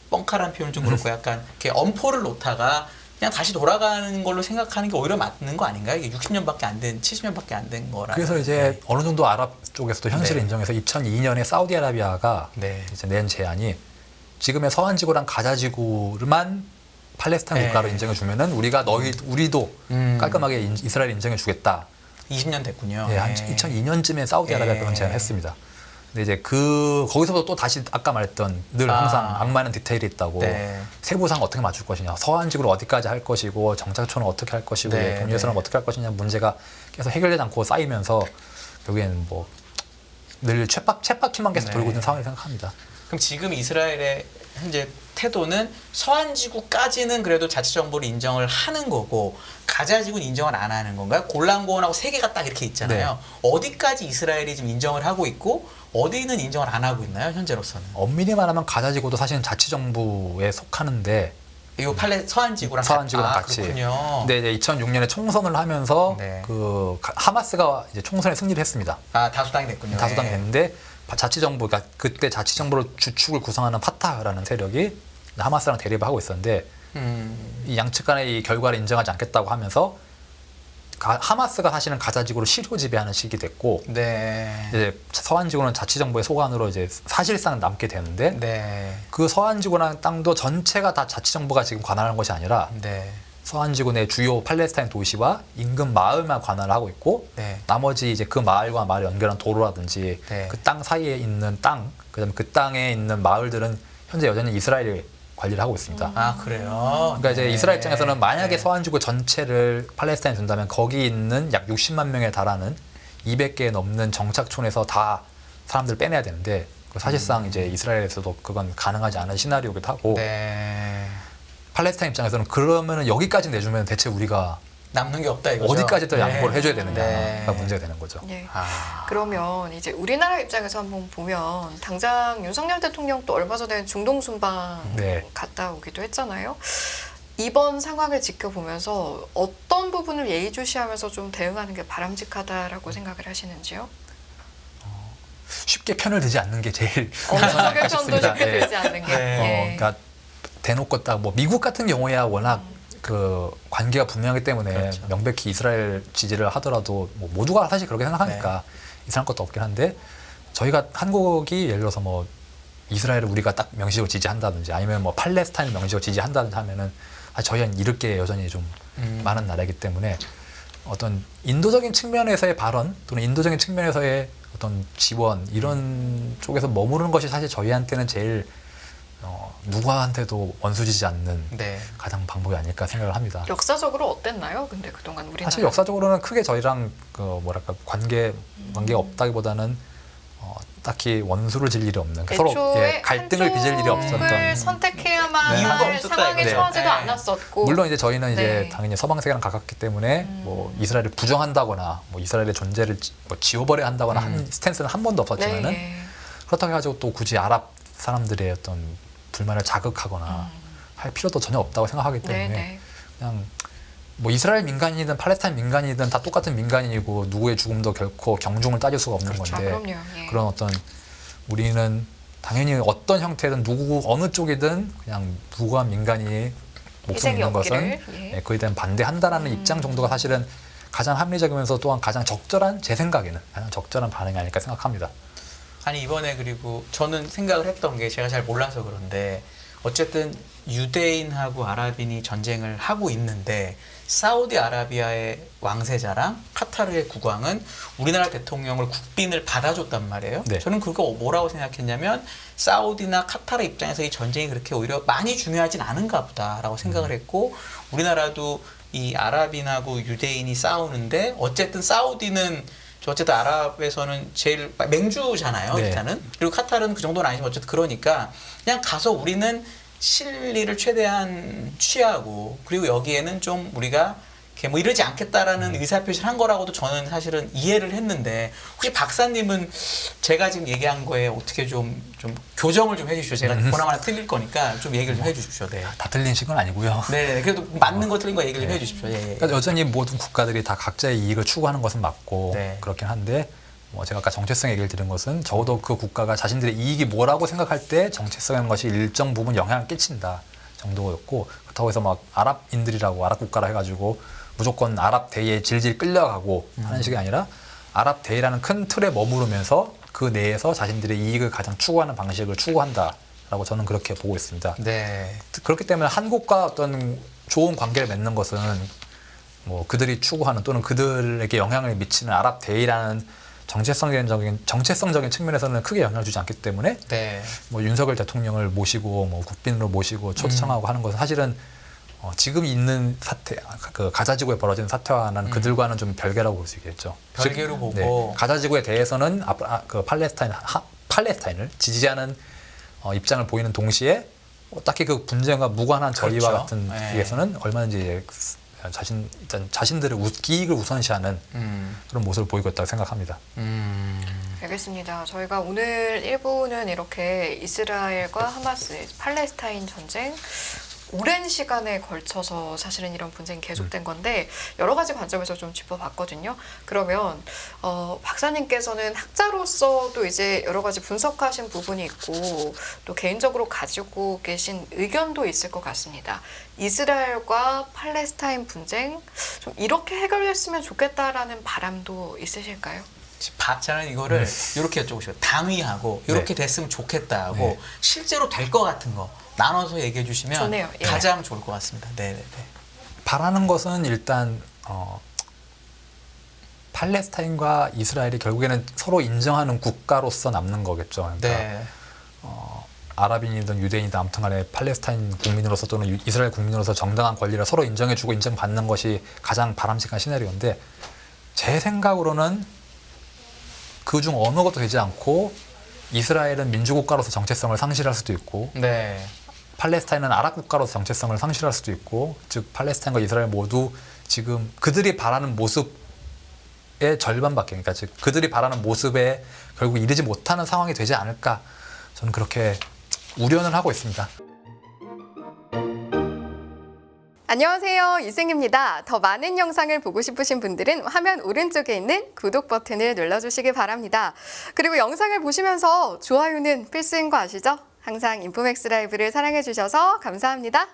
뻥카란 표현 좀 그렇고 약간 이렇게 엄포를 놓다가 그냥 다시 돌아가는 걸로 생각하는 게 오히려 맞는 거 아닌가요? 이게 60년밖에 안 된, 70년밖에 안 된 거라. 그래서 이제 어느 정도 아랍 쪽에서도 현실을 네. 인정해서 2002년에 사우디아라비아가 네. 이제 낸 제안이 지금의 서한 지구랑 가자 지구만 팔레스타인 네. 국가로 인정해 주면은 우리도 깔끔하게 이스라엘 인정해 주겠다. 20년 됐군요. 예, 한 네. 2002년쯤에 사우디아라비아 그런 제안을 했습니다. 근데 이제 거기서도 또 다시 아까 말했던 늘 항상 악마는 디테일이 있다고 네. 세부상 어떻게 맞출 것이냐, 서한 지구를 어디까지 할 것이고 정착촌은 어떻게 할 것이고 네, 동유해서는 네. 어떻게 할 것이냐 문제가 계속 해결되지 않고 쌓이면서 결국에는 뭐 늘 쳇바퀴만 계속 네. 돌고 있는 상황을 생각합니다. 그럼 지금 이스라엘의 현재 태도는 서한 지구까지는 그래도 자치 정부를 인정을 하는 거고 가자 지구는 인정을 안 하는 건가요? 골란고원하고 세 개가 딱 이렇게 있잖아요. 어디까지 이스라엘이 지금 인정을 하고 있고 어디는 인정을 안 하고 있나요? 현재로서는. 엄밀히 말하면 가자 지구도 사실은 자치 정부에 속하는데 이거 서한 지구랑 서한 지구랑 아, 같이. 그렇군요. 근데 이제 2006년에 총선을 하면서 네. 그 하마스가 이제 총선에 승리를 했습니다. 아 다수당이 됐군요. 다수당이 네. 됐는데 자치정부, 그러니까 그때 자치정부로 주축을 구성하는 파타흐라는 세력이 하마스랑 대립을 하고 있었는데 이 양측 간의 이 결과를 인정하지 않겠다고 하면서 하마스가 사실은 가자지구를 실효 지배하는 식이 됐고 네. 이제 서한지구는 자치정부의 소관으로 이제 사실상 남게 되는데 네. 그 서한지구라는 땅도 전체가 다 자치정부가 지금 관할하는 것이 아니라 네. 서한지구 내 주요 팔레스타인 도시와 인근 마을만 관할을 하고 있고 네. 나머지 이제 그 마을과 마을을 연결한 도로라든지 네. 그 땅 사이에 있는 땅, 그다음에 그 땅에 있는 마을들은 현재 여전히 이스라엘이 관리를 하고 있습니다. 아 그래요. 그러니까 이제 네. 이스라엘 입장에서는 만약에 네. 서한지구 전체를 팔레스타인에 둔다면 거기 있는 약 60만 명에 달하는 200개 넘는 정착촌에서 다 사람들 빼내야 되는데 사실상 이제 이스라엘에서도 그건 가능하지 않은 시나리오기도 하고 네. 팔레스타인 입장에서는 그러면은 여기까지 내주면 대체 우리가 남는 게 없다 이거죠. 어디까지 더 네. 양보를 해줘야 되느냐가 네. 문제가 되는 거죠. 예. 아. 그러면 이제 우리나라 입장에서 한번 보면 당장 윤석열 대통령도 얼마 전에 중동 순방 네. 갔다 오기도 했잖아요. 이번 상황을 지켜보면서 어떤 부분을 예의주시하면서 좀 대응하는 게 바람직하다라고 생각을 하시는지요? 쉽게 편을 들지 않는 게 제일 어느 쪽의 아닐까 편도 싶습니다. 쉽게 예. 들지 않는 게. 네. 예. 그러니까 대놓고 딱 뭐 미국 같은 경우야 워낙 그 관계가 분명하기 때문에 그렇죠. 명백히 이스라엘 지지를 하더라도 뭐 모두가 사실 그렇게 생각하니까 이상한 것도 없긴 한데 저희가 한국이 예를 들어서 뭐 이스라엘을 우리가 딱 명시적으로 지지한다든지 아니면 뭐 팔레스타인을 명시적으로 지지한다든지 하면은 저희는 잃을 게 여전히 좀 많은 나라이기 때문에 어떤 인도적인 측면에서의 발언 또는 인도적인 측면에서의 어떤 지원 이런 쪽에서 머무르는 것이 사실 저희한테는 제일 누구한테도 원수지지 않는 네. 가장 방법이 아닐까 생각을 합니다. 역사적으로 어땠나요? 근데 그동안 우리나라 사실 역사적으로는 크게 저희랑 그 뭐랄까 관계가 없다기보다는 딱히 원수를 질 일이 없는 그러니까 서로 애초에 갈등을 빚을 일이 한쪽을 없었던 선택해야만 이유가 할 없었다 상황에 이거죠. 처하지도 네. 않았었고 물론 이제 저희는 이제 네. 당연히 서방 세계랑 가깝기 때문에 뭐 이스라엘을 부정한다거나 뭐 이스라엘의 존재를 뭐 지워버려야 한다거나 한 스탠스는 한 번도 없었지만은 네. 그렇다고 해가지고 또 굳이 아랍 사람들의 어떤 불만을 자극하거나 할 필요도 전혀 없다고 생각하기 때문에 네. 그냥 뭐 이스라엘 민간인이든 팔레스타인 민간인이든 다 똑같은 민간인이고 누구의 죽음도 결코 경중을 따질 수가 없는 그렇죠. 건데 그럼요. 예. 그런 어떤 우리는 당연히 어떤 형태든 누구 어느 쪽이든 그냥 무고한 민간인이 목숨 희생이 잃는 것은 없기를, 예. 그에 대한 반대한다라는 입장 정도가 사실은 가장 합리적이면서 또한 가장 적절한 제 생각에는 가장 적절한 반응이 아닐까 생각합니다. 아니 이번에 그리고 저는 생각을 했던 게 제가 잘 몰라서 그런데 어쨌든 유대인하고 아랍인이 전쟁을 하고 있는데 사우디아라비아의 왕세자랑 카타르의 국왕은 우리나라 대통령을 국빈을 받아줬단 말이에요. 네. 저는 그거 뭐라고 생각했냐면 사우디나 카타르 입장에서 이 전쟁이 그렇게 오히려 많이 중요하진 않은가 보다라고 생각을 했고 우리나라도 이 아랍인하고 유대인이 싸우는데 어쨌든 사우디는 어쨌든 아랍에서는 제일 맹주잖아요. 네. 일단은. 그리고 카타르는 그 정도는 아니지만 어쨌든 그러니까 그냥 가서 우리는 실리를 최대한 취하고 그리고 여기에는 좀 우리가 이렇게 뭐 이러지 않겠다라는 의사표시를 한 거라고도 저는 사실은 이해를 했는데 혹시 박사님은 제가 지금 얘기한 거에 어떻게 좀 교정을 좀 해주십시오. 제가 보나마나 틀릴 거니까 좀 얘기를 좀 해주십시오. 네. 다 틀린 식은 아니고요. 네, 그래도 맞는 거 틀린 거 얘기를 좀 해주십시오. 예, 예. 그러니까 여전히 모든 국가들이 다 각자의 이익을 추구하는 것은 맞고 네. 그렇긴 한데 뭐 제가 아까 정체성 얘기를 드린 것은 적어도 그 국가가 자신들의 이익이 뭐라고 생각할 때 정체성이라는 것이 일정 부분 영향을 끼친다 정도였고 그렇다고 해서 막 아랍인들이라고 아랍 국가라 해가지고 무조건 아랍 대의에 질질 끌려가고 하는 식이 아니라 아랍 대의라는 큰 틀에 머무르면서 그 내에서 자신들의 이익을 가장 추구하는 방식을 추구한다라고 저는 그렇게 보고 있습니다. 네. 그렇기 때문에 한국과 어떤 좋은 관계를 맺는 것은 뭐 그들이 추구하는 또는 그들에게 영향을 미치는 아랍 대의라는 정체성적인 측면에서는 크게 영향을 주지 않기 때문에 네. 뭐 윤석열 대통령을 모시고 뭐 국빈으로 모시고 초청하고 하는 것은 사실은 지금 있는 사태, 그 가자지구에 벌어지는 사태와는 그들과는 좀 별개라고 볼 수 있겠죠. 별개로 즉, 보고. 네, 가자지구에 대해서는 그 팔레스타인을 지지하는 입장을 보이는 동시에 딱히 그 분쟁과 무관한 저희와 그렇죠. 같은 네. 위에서는 얼마든지 이제 자신들의 이익을 우선시하는 그런 모습을 보이고 있다고 생각합니다. 알겠습니다. 저희가 오늘 1부는 이렇게 이스라엘과 하마스, 팔레스타인 전쟁 오랜 시간에 걸쳐서 사실은 이런 분쟁이 계속된 건데 여러 가지 관점에서 좀 짚어봤거든요. 그러면 박사님께서는 학자로서도 이제 여러 가지 분석하신 부분이 있고 또 개인적으로 가지고 계신 의견도 있을 것 같습니다. 이스라엘과 팔레스타인 분쟁 좀 이렇게 해결됐으면 좋겠다라는 바람도 있으실까요? 저는 이거를 이렇게 여쭤보시고 당위하고 이렇게 됐으면 좋겠다 하고 실제로 될 것 같은 거 나눠서 얘기해 주시면 좋네요. 예. 가장 좋을 것 같습니다. 네. 바라는 것은 일단 팔레스타인과 이스라엘이 결국에는 서로 인정하는 국가로서 남는 거겠죠. 그러니까 네. 아랍인이든 유대인이든 아무튼 간에 팔레스타인 국민으로서 또는 이스라엘 국민으로서 정당한 권리를 서로 인정해주고 인정받는 것이 가장 바람직한 시나리오인데 제 생각으로는 그중 어느 것도 되지 않고 이스라엘은 민주국가로서 정체성을 상실할 수도 있고 네. 팔레스타인은 아랍 국가로서 정체성을 상실할 수도 있고 즉 팔레스타인과 이스라엘 모두 지금 그들이 바라는 모습의 절반밖에 그러니까 즉 그들이 바라는 모습에 결국 이르지 못하는 상황이 되지 않을까 저는 그렇게 우려는 하고 있습니다. 안녕하세요. 이승입니다. 더 많은 영상을 보고 싶으신 분들은 화면 오른쪽에 있는 구독 버튼을 눌러주시기 바랍니다. 그리고 영상을 보시면서 좋아요는 필수인 거 아시죠? 항상 인포맥스 라이브를 사랑해주셔서 감사합니다.